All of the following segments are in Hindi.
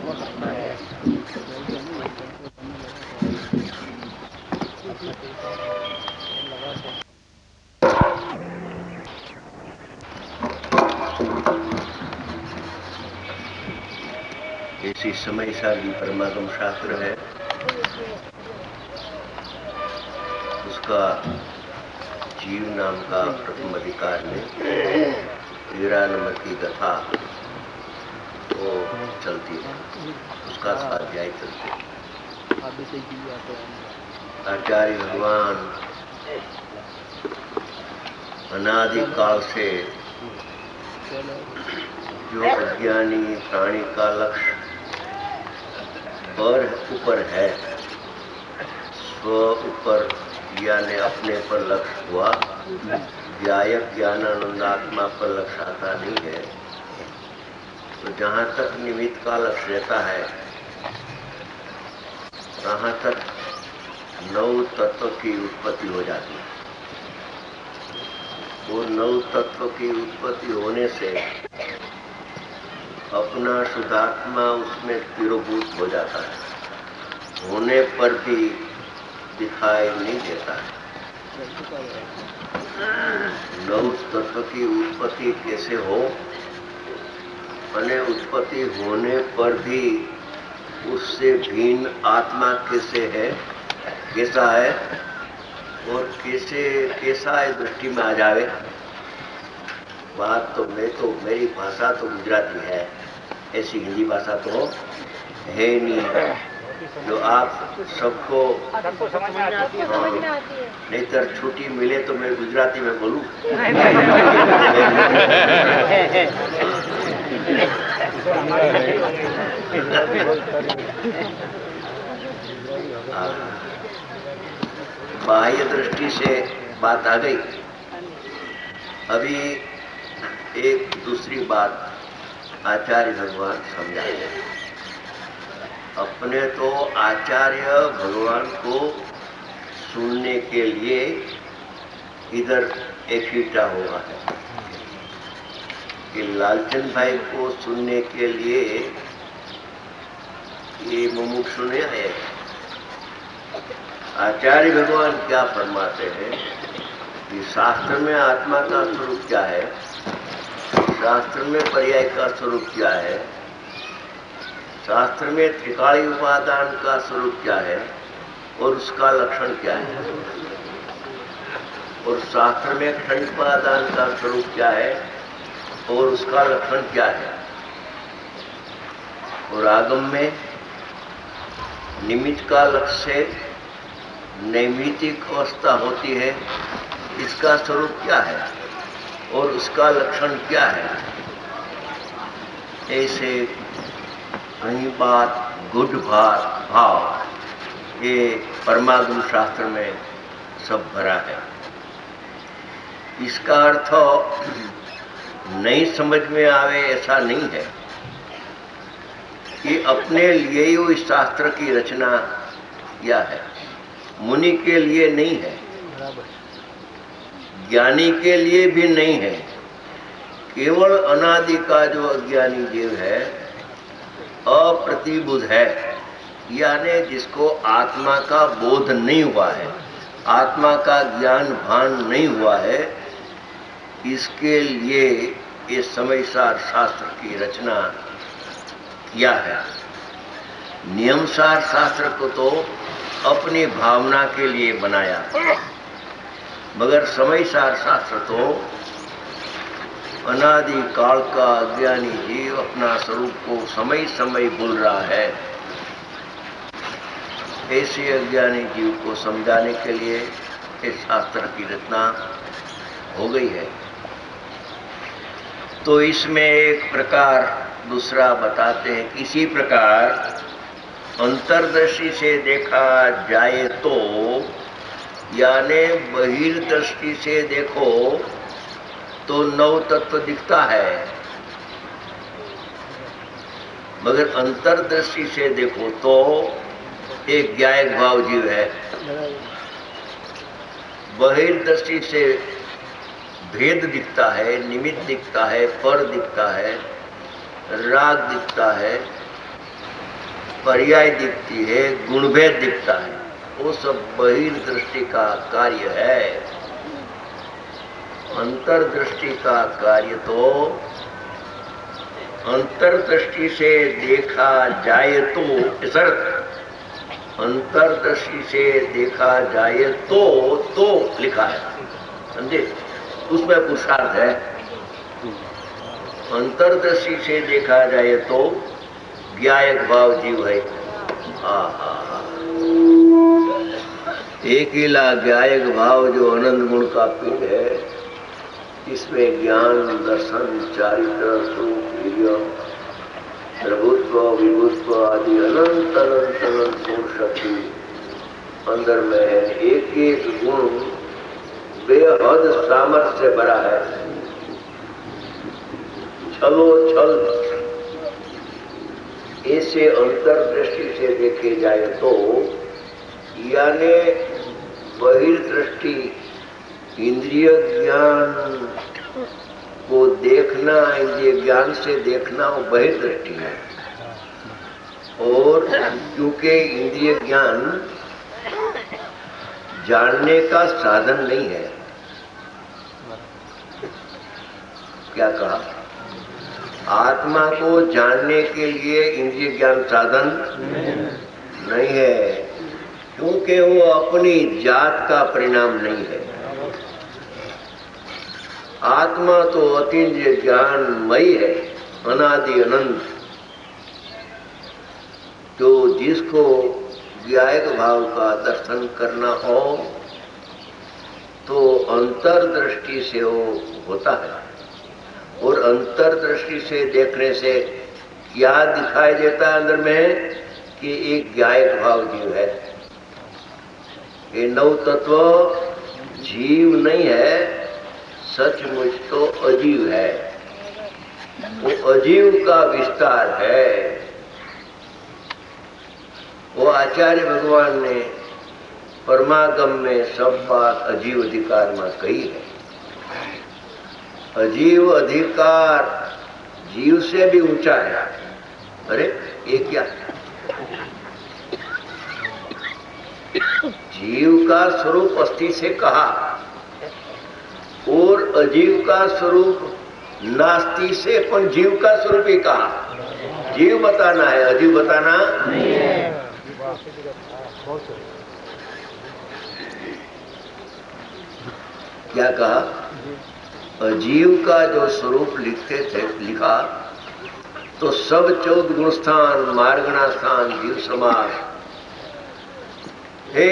ऐसी समयशाली परमागम शास्त्र है, उसका जीव नाम का प्रथम अधिकार में 13 नंबर की कथा वो चलती है, उसका स्वाध्याय चलते है। आचार्य भगवान अनादि काल से जो अज्ञानी प्राणी का लक्ष्य पर ऊपर है, स्व ऊपर यानी अपने पर लक्ष्य हुआ, व्यायक ज्ञानानंदात्मा पर लक्ष्य आता नहीं है। तो जहाँ तक निमित्त का लक्ष्य रहता है, वहाँ तक 9 तत्व की उत्पत्ति हो जाती है। वो 9 तत्व की उत्पत्ति होने से अपना शुद्धात्मा उसमें तिरोभूत हो जाता है, होने पर भी दिखाई नहीं देता है। 9 तत्व की उत्पत्ति कैसे हो, और उत्पत्ति होने पर भी उससे भिन्न आत्मा कैसे है, कैसा है, और कैसा है दृष्टि में आ जावे। बात तो मेरी भाषा तो गुजराती है, ऐसी हिंदी भाषा तो है नहीं जो आप सबको समझ में आती है। नहीं तो छुट्टी मिले तो मैं गुजराती में बोलूं। बाह्य दृष्टि से बात आ गई। अभी एक दूसरी बात आचार्य भगवान समझाते। अपने तो आचार्य भगवान को सुनने के लिए इधर इकट्ठा हुआ है कि लालचंद भाई को सुनने के लिए ये मुमुक्षु नहीं आए। आचार्य भगवान क्या फरमाते हैं कि शास्त्र में आत्मा का स्वरूप क्या है, शास्त्र में पर्याय का स्वरूप क्या है, शास्त्र में त्रिकाली उपादान का स्वरूप क्या है और उसका लक्षण क्या है, और शास्त्र में खंड उपादान का स्वरूप क्या है और उसका लक्षण क्या है, और आगम में निमित्त का लक्ष्य से नैमित्तिक अवस्था होती है, इसका स्वरूप क्या है और उसका लक्षण क्या है। ऐसे कई बात गुड भाव ये परमागम शास्त्र में सब भरा है। इसका अर्थ नहीं समझ में आवे ऐसा नहीं है कि अपने लिए ही इस शास्त्र की रचना किया है, मुनि के लिए नहीं है, ज्ञानी के लिए भी नहीं है। केवल अनादि का जो अज्ञानी जीव है, अप्रतिबुद्ध है, यानी जिसको आत्मा का बोध नहीं हुआ है, आत्मा का ज्ञान भान नहीं हुआ है, इसके लिए ये समयसार शास्त्र की रचना किया है। नियमसार शास्त्र को तो अपनी भावना के लिए बनाया, मगर समयसार शास्त्र तो अनादि काल का अज्ञानी जीव अपना स्वरूप को समय समय भूल रहा है, ऐसे अज्ञानी जीव को समझाने के लिए इस शास्त्र की रचना हो गई है। तो इसमें एक प्रकार दूसरा बताते हैं, किसी प्रकार अंतर्दृष्टि से देखा जाए तो, यानी बहिर्दृष्टि से देखो तो 9 तत्व दिखता है, मगर अंतर्दृष्टि से देखो तो एक ज्ञायक भाव जीव है। बहिर्दृष्टि से भेद दिखता है, निमित्त दिखता है, पर दिखता है, राग दिखता है, पर्याय दिखती है, गुणभेद दिखता है, वो सब बहिर्दृष्टि का कार्य है। अंतर्दृष्टि का कार्य तो अंतर्दृष्टि से देखा जाए तो, अंतर्दृष्टि से देखा जाए तो लिखा है, समझे? उसमें पुरुषार्थ है। अंतर्दृष्टि से देखा जाए तो ज्ञायक भाव जीव है। एकेला ज्ञायक भाव जो अनंत गुण का पिंड है, इसमें ज्ञान, दर्शन, चारित्र, स्वरूप, वीर्य, प्रभुत्व, विभुत्व आदि अनंत अनंत अनंत गुण शक्ति अंदर में है। एक एक गुण बेहद सामर्थ्य से भरा है। छलो छल ऐसे अंतर्दृष्टि से देखे जाए तो, यानी बहिर्दृष्टि इंद्रिय ज्ञान को देखना, इंद्रिय ज्ञान से देखना वो बहिर्दृष्टि है। और क्योंकि इंद्रिय ज्ञान जानने का साधन नहीं है, क्या कहा? आत्मा को जानने के लिए इंद्रिय ज्ञान साधन नहीं है, क्योंकि वो अपनी जात का परिणाम नहीं है। आत्मा तो अतीन्द्रिय ज्ञानमयी है, अनादि अनंत। तो जिसको ज्ञायक भाव का दर्शन करना हो तो अंतर्दृष्टि से वो होता है। और अंतर्दृष्टि से देखने से क्या दिखाई देता है अंदर में? कि एक ज्ञायक भाव जीव है। ये नव तत्व जीव नहीं है, सचमुच तो अजीव है। वो अजीव का विस्तार है। वो आचार्य भगवान ने परमागम में सब बात अजीव अधिकार में कही है। अजीव अधिकार जीव से भी ऊंचा है। अरे ये क्या? जीव का स्वरूप अस्थि से कहा और अजीव का स्वरूप नास्ति से, पर जीव का स्वरूप ही कहा। जीव बताना है, अजीव बताना नहीं है। क्या कहा? अजीव का जो स्वरूप लिखते थे, लिखा तो सब 14 गुण स्थान, मार्गणा स्थान, जीव समास, हे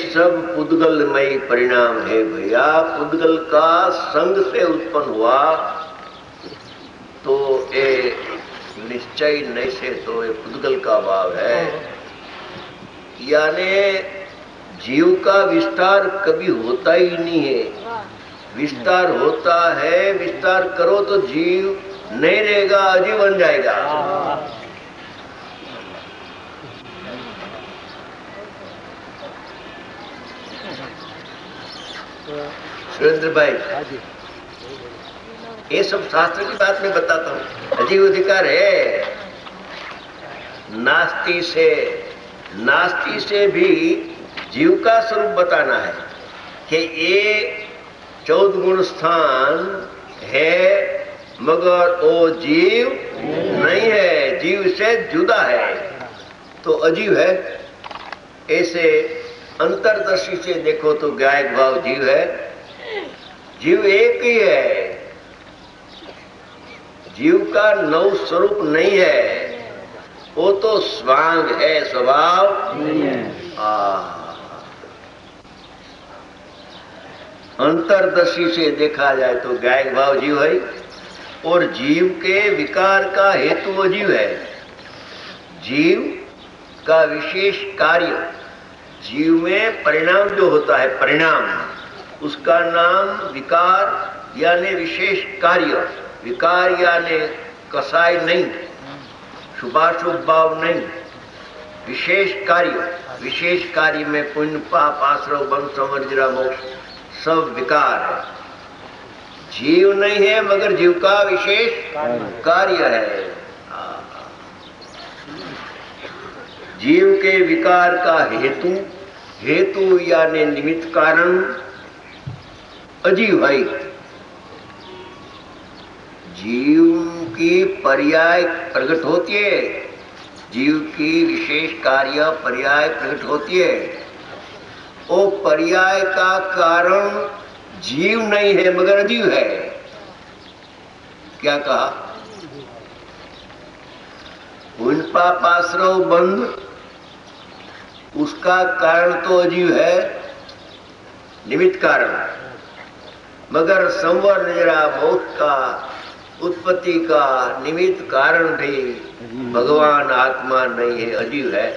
सब पुद्गलमय परिणाम है भैया। पुद्गल का संग से उत्पन्न हुआ तो ये निश्चय नहीं से तो ये पुद्गल का भाव है। यानी जीव का विस्तार कभी होता ही नहीं है। विस्तार होता है, विस्तार करो तो जीव नहीं रहेगा, अजीव बन जाएगा। सुरेंद्र भाई, ये सब शास्त्र की बात मैं बताता हूँ। अजीव अधिकार है। नास्ति से भी जीव का स्वरूप बताना है कि ये 14 गुण स्थान है, मगर वो जीव नहीं है, जीव से जुदा है, तो अजीव है। ऐसे अंतर्दर्शी से देखो तो ज्ञायक भाव जीव है। जीव एक ही है, जीव का नव स्वरूप नहीं है, वो तो स्वांग है, स्वभाव नहीं है। अंतर्दर्शी से देखा जाए तो ज्ञायक भाव जीव है और जीव के विकार का हेतु वो जीव है। जीव का विशेष कार्य, जीव में परिणाम जो होता है, परिणाम, उसका नाम विकार यानी विशेष कार्य। विकार यानी कसाई नहीं, शुभाशुभ भाव नहीं, विशेष कार्य। विशेष कार्य में पुण्य, पाप, आश्रव, बंध, समर्जरा, मोक्ष सब विकार है। जीव नहीं है, मगर जीव का विशेष कार्य है। जीव के विकार का हेतु यानी निमित्त कारण अजीव है। जीव की पर्याय प्रकट होती है, जीव की विशेष कार्य पर्याय प्रकट होती है। वो पर्याय का कारण जीव नहीं है मगर अजीव है। क्या कहा? उन पाप आश्रव बंध, उसका कारण तो अजीव है, निमित्त कारण, मगर संवर निजरा मौत का उत्पत्ति का निमित्त कारण भी भगवान आत्मा नहीं है, अजीव है।